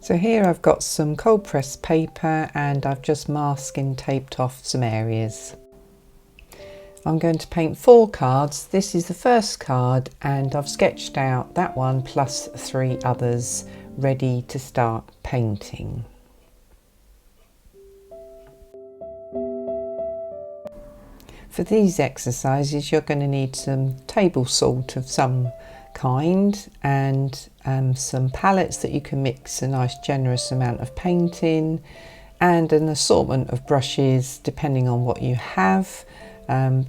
So here I've got some cold pressed paper and I've just masking taped off some areas. I'm going to paint 4 cards. This is the first card and I've sketched out that one plus 3 others ready to start painting. For these exercises you're going to need some table salt of some kind and some palettes that you can mix a nice generous amount of paint in, and an assortment of brushes depending on what you have,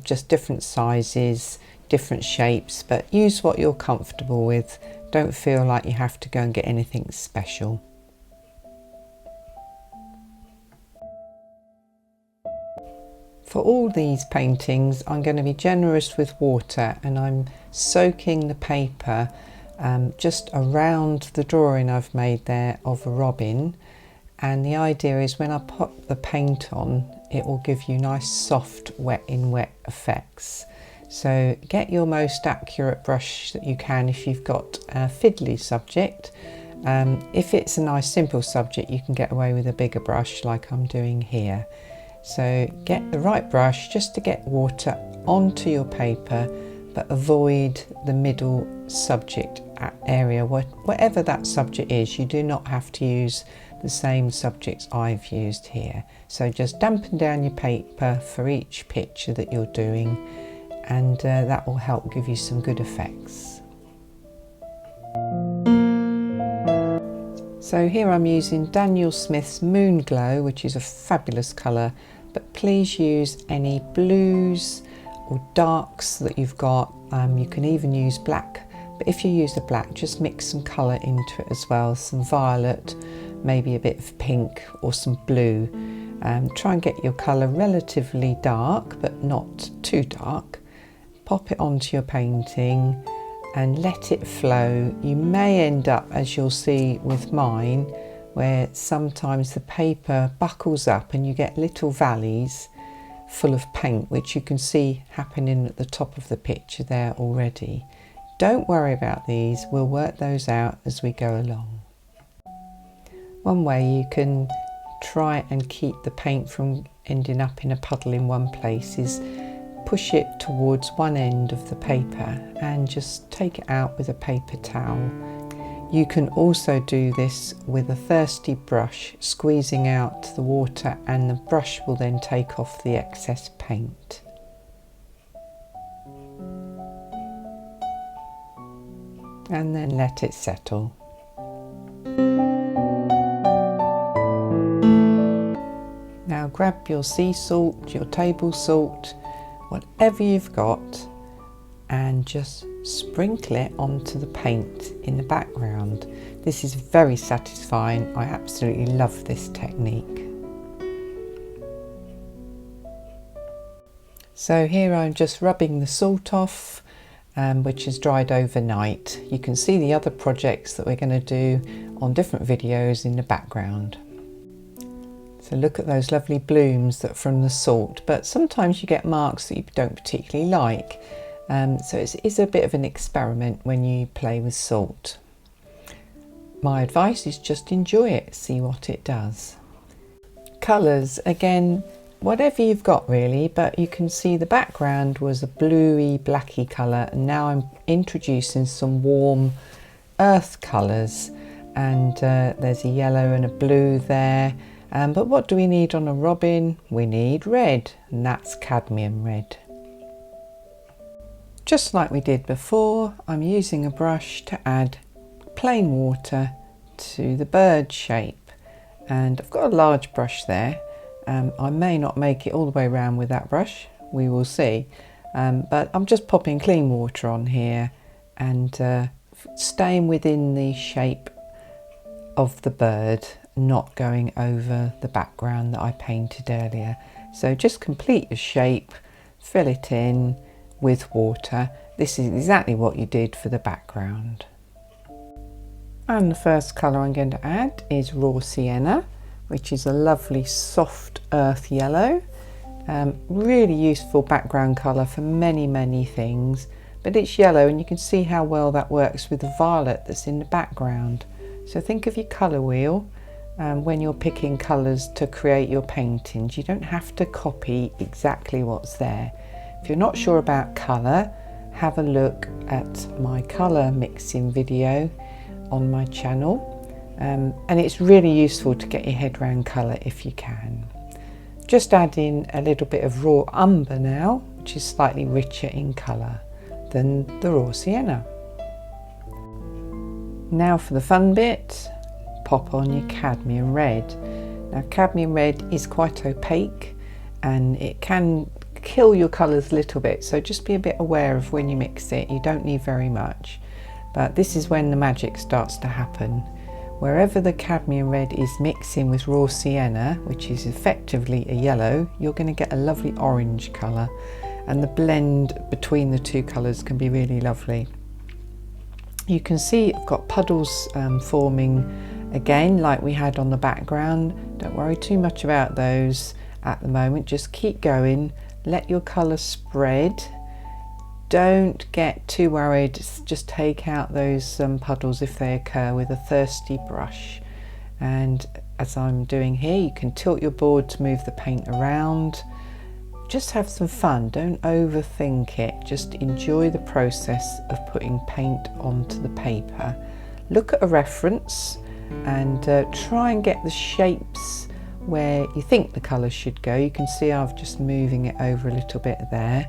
just different sizes, different shapes, but use what you're comfortable with. Don't feel like you have to go and get anything special. For all these paintings I'm going to be generous with water and I'm soaking the paper just around the drawing I've made there of a robin, and the idea is when I put the paint on it will give you nice soft wet in wet effects. So get your most accurate brush that you can if you've got a fiddly subject. If it's a nice simple subject you can get away with a bigger brush like I'm doing here. So get the right brush just to get water onto your paper, but avoid the middle subject area, whatever that subject is. You do not have to use the same subjects I've used here. So just dampen down your paper for each picture that you're doing, and that will help give you some good effects. So here I'm using Daniel Smith's Moon Glow, which is a fabulous colour, but please use any blues or darks that you've got. You can even use black, but if you use the black just mix some colour into it as well, some violet, maybe a bit of pink or some blue. Try and get your colour relatively dark but not too dark. Pop it onto your painting and let it flow. You may end up, as you'll see with mine, where sometimes the paper buckles up and you get little valleys full of paint, which you can see happening at the top of the picture there already. Don't worry about these, we'll work those out as we go along. One way you can try and keep the paint from ending up in a puddle in one place is push it towards one end of the paper and just take it out with a paper towel. You can also do this with a thirsty brush, squeezing out the water, and the brush will then take off the excess paint. And then let it settle. Now grab your sea salt, your table salt, whatever you've got, and just sprinkle it onto the paint in the background. This is very satisfying. I absolutely love this technique. So here I'm just rubbing the salt off, which has dried overnight. You can see the other projects that we're going to do on different videos in the background. So look at those lovely blooms that from the salt, but sometimes you get marks that you don't particularly like. So it's a bit of an experiment when you play with salt. My advice is just enjoy it, see what it does. Colours, again, whatever you've got really, but you can see the background was a bluey blacky colour, and now I'm introducing some warm earth colours, and there's a yellow and a blue there. But what do we need on a robin? We need red, and that's cadmium red. Just like we did before, I'm using a brush to add plain water to the bird shape, and I've got a large brush there. I may not make it all the way around with that brush, we will see, but I'm just popping clean water on here and staying within the shape of the bird, not going over the background that I painted earlier. So just complete your shape, fill it in with water. This is exactly what you did for the background. And the first colour I'm going to add is raw sienna, which is a lovely soft earth yellow. Really useful background colour for many things, but it's yellow and you can see how well that works with the violet that's in the background. So think of your colour wheel when you're picking colours to create your paintings. You don't have to copy exactly what's there. If you're not sure about colour, have a look at my colour mixing video on my channel. And it's really useful to get your head around colour if you can. Just add in a little bit of raw umber now, which is slightly richer in colour than the raw sienna. Now for the fun bit, pop on your cadmium red. Now cadmium red is quite opaque and it can kill your colours a little bit, so just be a bit aware of when you mix it. You don't need very much, but this is when the magic starts to happen. Wherever the cadmium red is mixing with raw sienna, which is effectively a yellow, you're going to get a lovely orange colour, and the blend between the two colours can be really lovely. You can see I've got puddles forming again like we had on the background. Don't worry too much about those at the moment, just keep going, let your colour spread. Don't get too worried, just take out those puddles if they occur with a thirsty brush. And as I'm doing here, you can tilt your board to move the paint around. Just have some fun, don't overthink it, just enjoy the process of putting paint onto the paper. Look at a reference and try and get the shapes where you think the colour should go. You can see I've just moving it over a little bit there.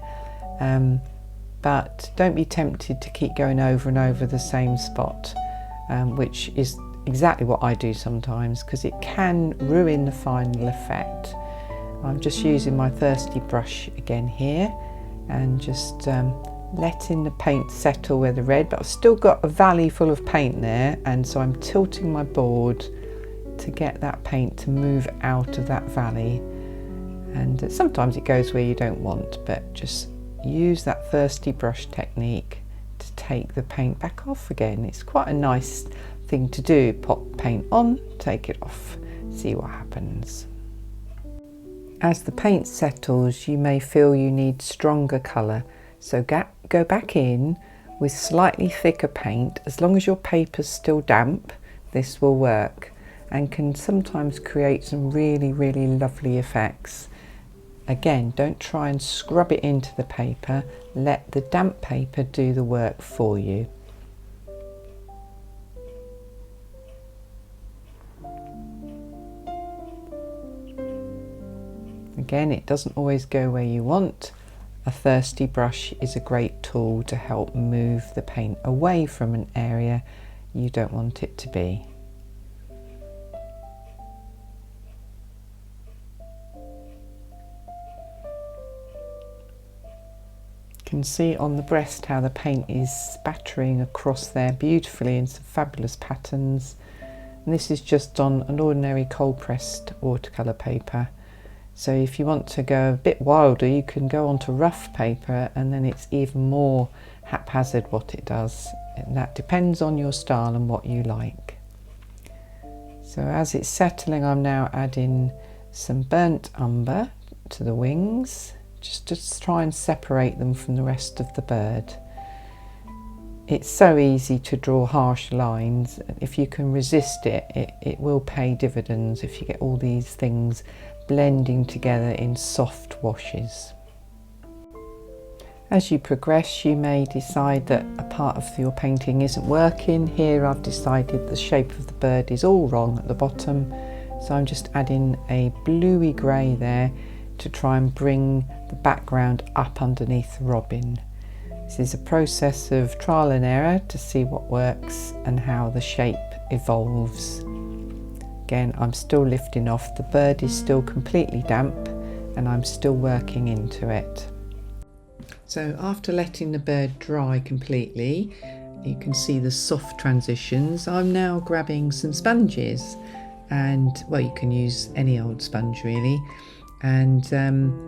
But don't be tempted to keep going over and over the same spot, which is exactly what I do sometimes, because it can ruin the final effect. I'm just using my thirsty brush again here and just letting the paint settle with the red, but I've still got a valley full of paint there, and so I'm tilting my board to get that paint to move out of that valley. And sometimes it goes where you don't want, but just use that thirsty brush technique to take the paint back off again. It's quite a nice thing to do. Pop paint on, take it off, see what happens. As the paint settles, you may feel you need stronger colour, so go back in with slightly thicker paint. As long as your paper's still damp, this will work and can sometimes create some really, really lovely effects. Again, don't try and scrub it into the paper, let the damp paper do the work for you. Again, it doesn't always go where you want. A thirsty brush is a great tool to help move the paint away from an area you don't want it to be. You can see on the breast how the paint is spattering across there beautifully in some fabulous patterns. And this is just on an ordinary cold pressed watercolour paper. So if you want to go a bit wilder, you can go onto rough paper, and then it's even more haphazard what it does. And that depends on your style and what you like. So as it's settling, I'm now adding some burnt umber to the wings, just to try and separate them from the rest of the bird. It's so easy to draw harsh lines. If you can resist it, it will pay dividends if you get all these things blending together in soft washes. As you progress, you may decide that a part of your painting isn't working. Here I've decided the shape of the bird is all wrong at the bottom, so I'm just adding a bluey grey there to try and bring the background up underneath the robin. This is a process of trial and error to see what works and how the shape evolves. Again, I'm still lifting off, the bird is still completely damp and I'm still working into it. So after letting the bird dry completely, you can see the soft transitions. I'm now grabbing some sponges, and well, you can use any old sponge really, and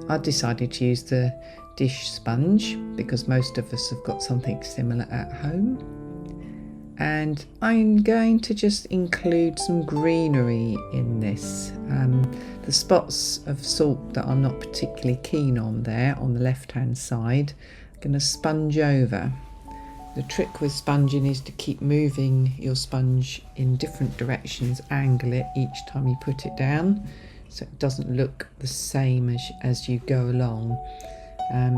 I decided to use the dish sponge because most of us have got something similar at home. And I'm going to just include some greenery in this. The spots of salt that I'm not particularly keen on there on the left hand side, I'm going to sponge over. The trick with sponging is to keep moving your sponge in different directions, angle it each time you put it down so it doesn't look the same as you go along.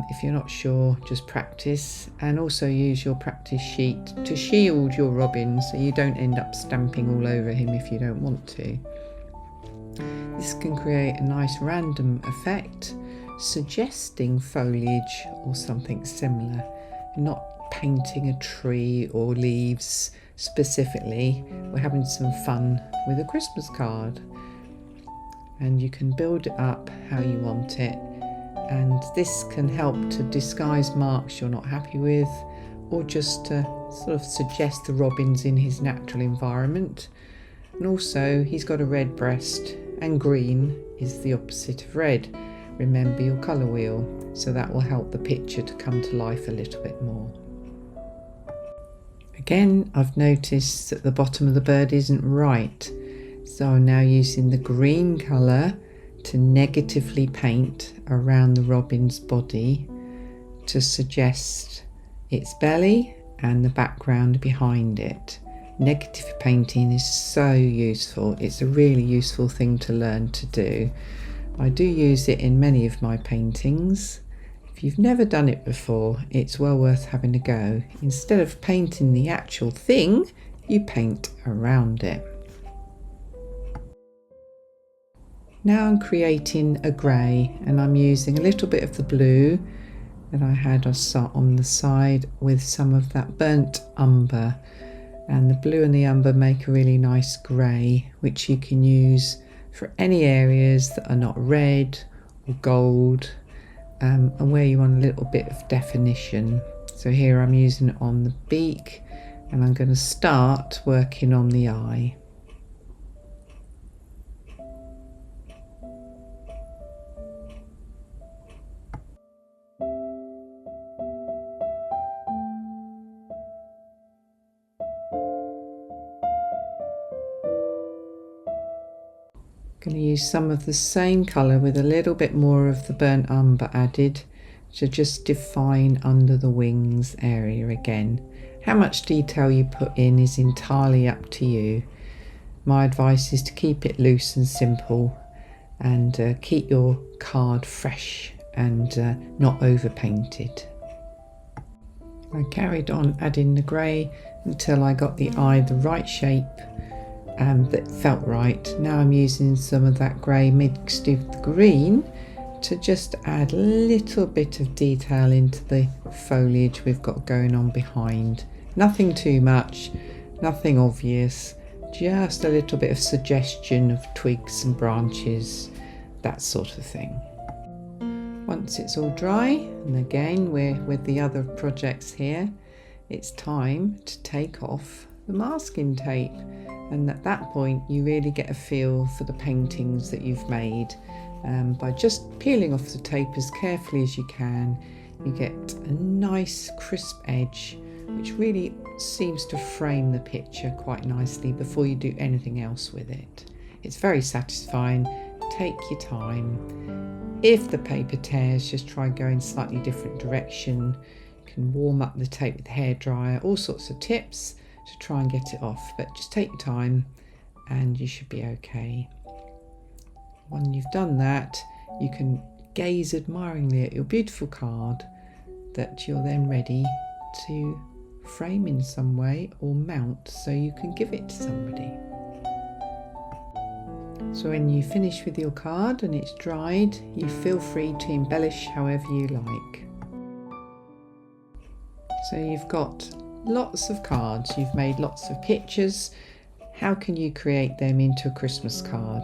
If you're not sure, just practice, and also use your practice sheet to shield your robin so you don't end up stamping all over him if you don't want to. This can create a nice random effect, suggesting foliage or something similar, not painting a tree or leaves specifically. We're having some fun with a Christmas card, and you can build it up how you want it, and this can help to disguise marks you're not happy with, or just to sort of suggest the robin's in his natural environment. And also he's got a red breast, and green is the opposite of red. Remember your colour wheel, so that will help the picture to come to life a little bit more. Again, I've noticed that the bottom of the bird isn't right, so I'm now using the green colour to negatively paint around the robin's body to suggest its belly and the background behind it. Negative painting is so useful. It's a really useful thing to learn to do. I do use it in many of my paintings. If you've never done it before, it's well worth having a go. Instead of painting the actual thing, you paint around it. Now I'm creating a grey, and I'm using a little bit of the blue that I had on the side with some of that burnt umber. And the blue and the umber make a really nice grey, which you can use for any areas that are not red or gold, and where you want a little bit of definition. So here I'm using it on the beak, and I'm going to start working on the eye. Going to use some of the same colour with a little bit more of the burnt umber added to just define under the wings area again. How much detail you put in is entirely up to you. My advice is to keep it loose and simple, and keep your card fresh and not over painted. I carried on adding the grey until I got the eye the right shape that felt right. Now I'm using some of that grey mixed with the green to just add a little bit of detail into the foliage we've got going on behind. Nothing too much, nothing obvious, just a little bit of suggestion of twigs and branches, that sort of thing. Once it's all dry, and again we're with the other projects here, it's time to take off the masking tape. And at that point you really get a feel for the paintings that you've made. By just peeling off the tape as carefully as you can, you get a nice crisp edge which really seems to frame the picture quite nicely before you do anything else with it. It's very satisfying. Take your time. If the paper tears, just try going slightly different direction. You can warm up the tape with a hairdryer, all sorts of tips to try and get it off, but just take your time and you should be okay. When you've done that, you can gaze admiringly at your beautiful card that you're then ready to frame in some way or mount so you can give it to somebody. So when you finish with your card and it's dried, you feel free to embellish however you like. So you've got lots of cards, you've made lots of pictures. How can you create them into a Christmas card?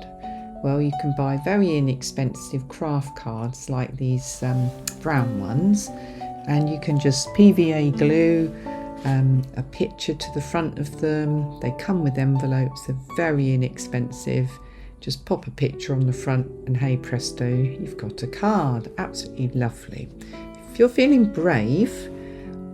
Well, you can buy very inexpensive craft cards like these brown ones, and you can just PVA glue a picture to the front of them. They come with envelopes, they're very inexpensive. Just pop a picture on the front and hey presto, you've got a card. Absolutely lovely. If you're feeling brave,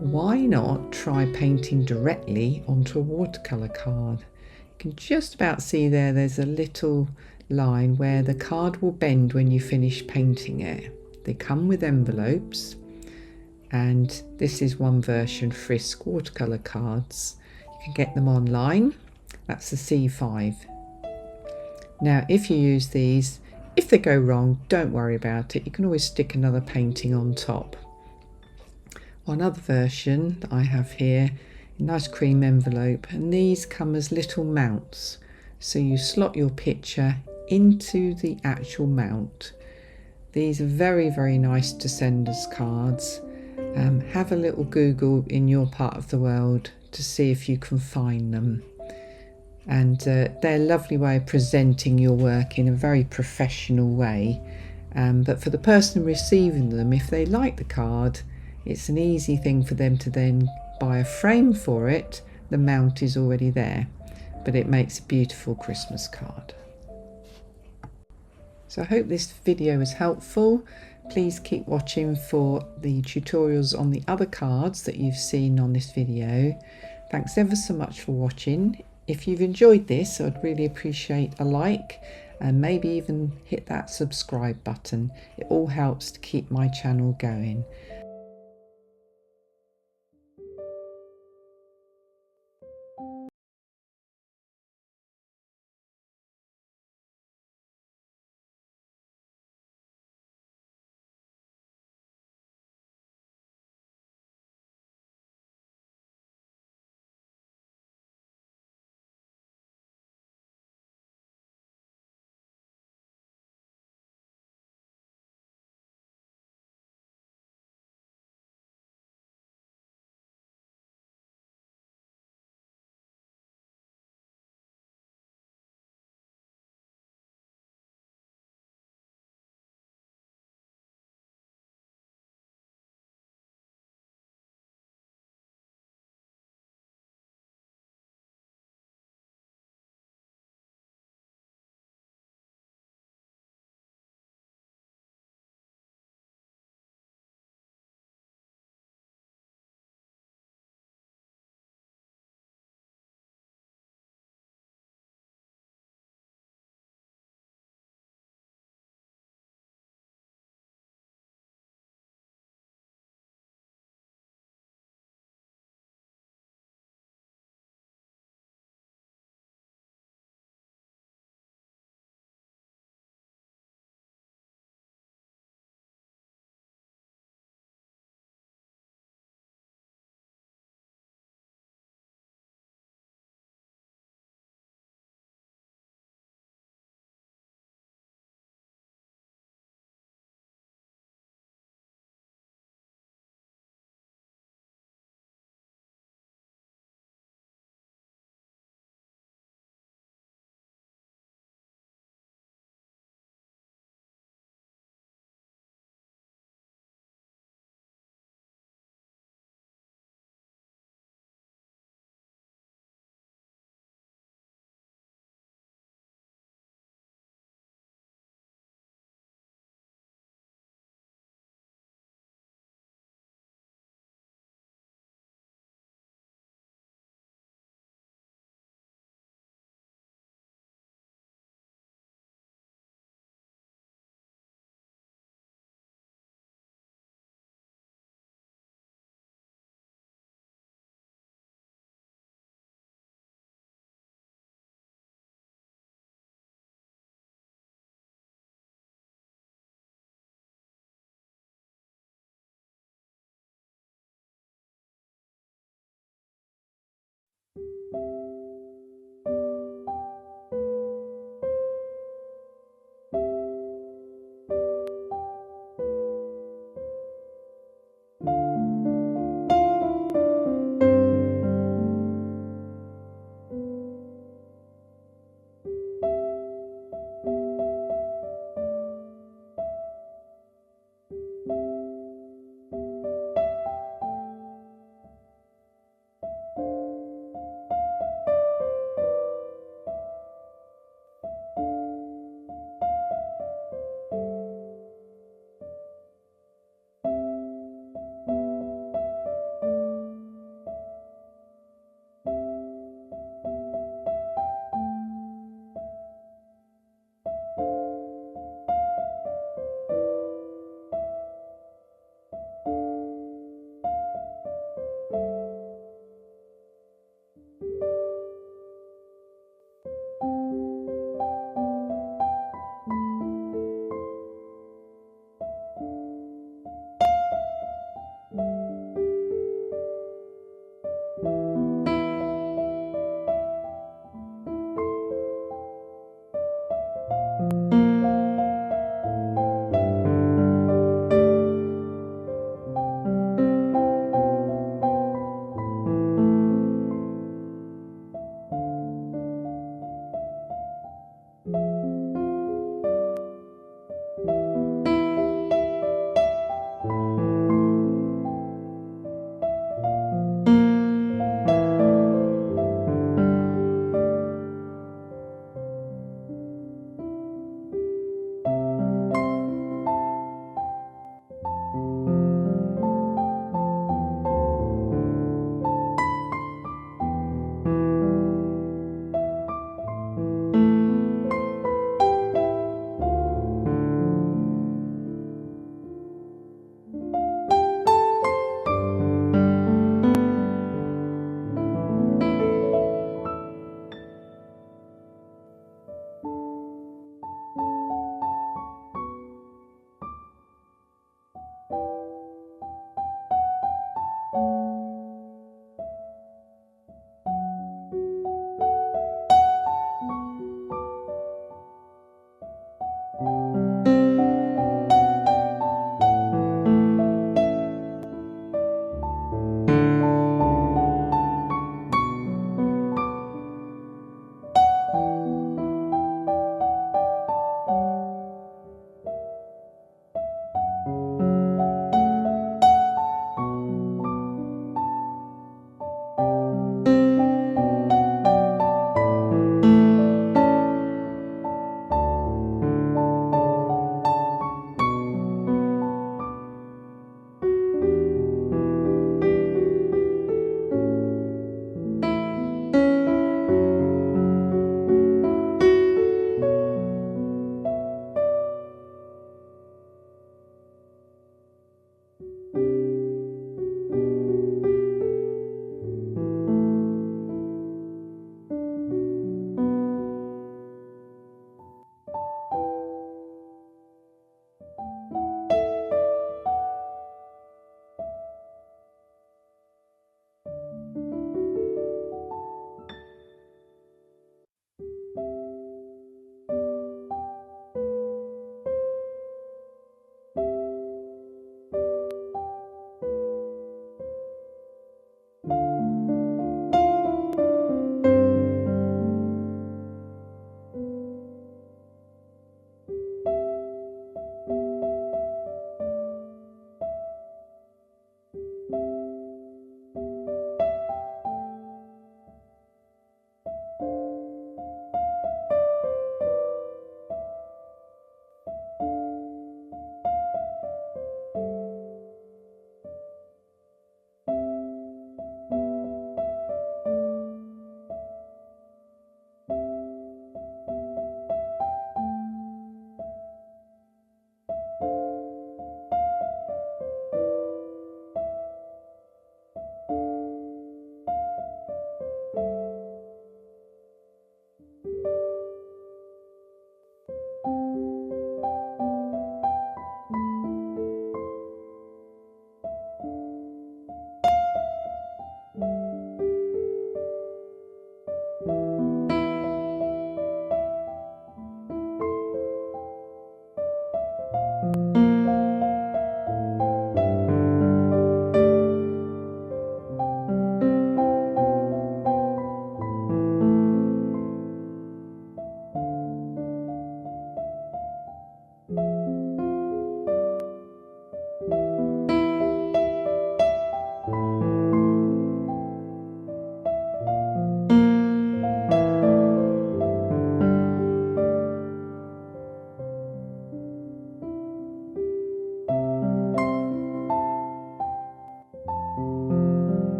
why not try painting directly onto a watercolour card? You can just about see there's a little line where the card will bend when you finish painting it. They come with envelopes. and this is one version, Frisk watercolour cards. You can get them online. That's the C5. Now if you use these, if they go wrong, don't worry about it. You can always stick another painting on top. One other version that I have here, a nice cream envelope, and these come as little mounts. So you slot your picture into the actual mount. These are very, very nice to send as cards. Have a little Google in your part of the world to see if you can find them. And they're a lovely way of presenting your work in a very professional way. But for the person receiving them, if they like the card, it's an easy thing for them to then buy a frame for it. The mount is already there, but it makes a beautiful Christmas card. So I hope this video was helpful. Please keep watching for the tutorials on the other cards that you've seen on this video. Thanks ever so much for watching. If you've enjoyed this, I'd really appreciate a like and maybe even hit that subscribe button. It all helps to keep my channel going.